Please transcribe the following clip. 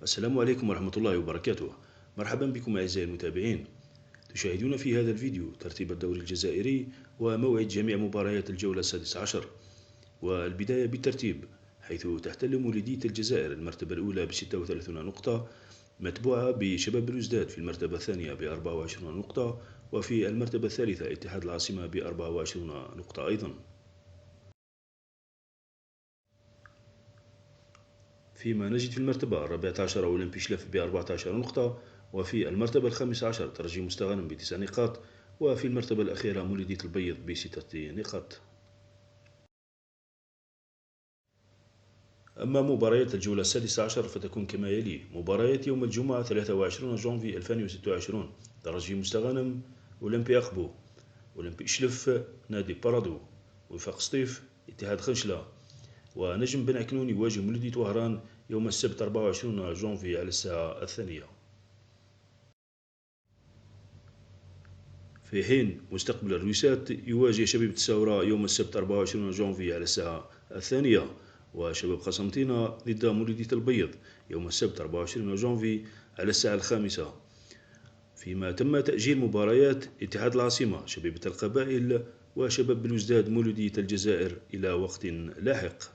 السلام عليكم ورحمة الله وبركاته. مرحبا بكم أعزائي المتابعين. تشاهدون في هذا الفيديو ترتيب الدوري الجزائري وموعد جميع مباريات الجولة 16، والبداية بالترتيب، حيث تحتل مولودية الجزائر المرتبة الأولى ب36 نقطة، متبوعة بشباب بلوزداد في المرتبة الثانية ب24 نقطة، وفي المرتبة الثالثة اتحاد العاصمة ب24 نقطة أيضا. فيما نجد في المرتبة الرابعة عشر أولمبي شلف ب14 نقطة، وفي المرتبة الخامسة عشر ترجي مستغانم ب9 نقاط، وفي المرتبة الأخيرة مولودية البيض ب6 نقاط. أما مباريات الجولة 16 فتكون كما يلي: مباريات يوم الجمعة 23 جونفي 2026، ترجي مستغانم أولمبي أقبو، أولمبي شلف نادي بارادو، وفاق سطيف اتحاد خنشلة، ونجم بن عكنون يواجه مولودية وهران يوم السبت 24 جونفي على الساعة 2. في حين مستقبل الرويسات يواجه شبيبة الثورة يوم السبت 24 جونفي على الساعة 2، وشباب قسنطينة ضد مولودية البيض يوم السبت 24 جونفي على الساعة 5. فيما تم تأجيل مباريات اتحاد العاصمة شبيبة القبائل وشباب بلوزداد مولودية الجزائر إلى وقت لاحق.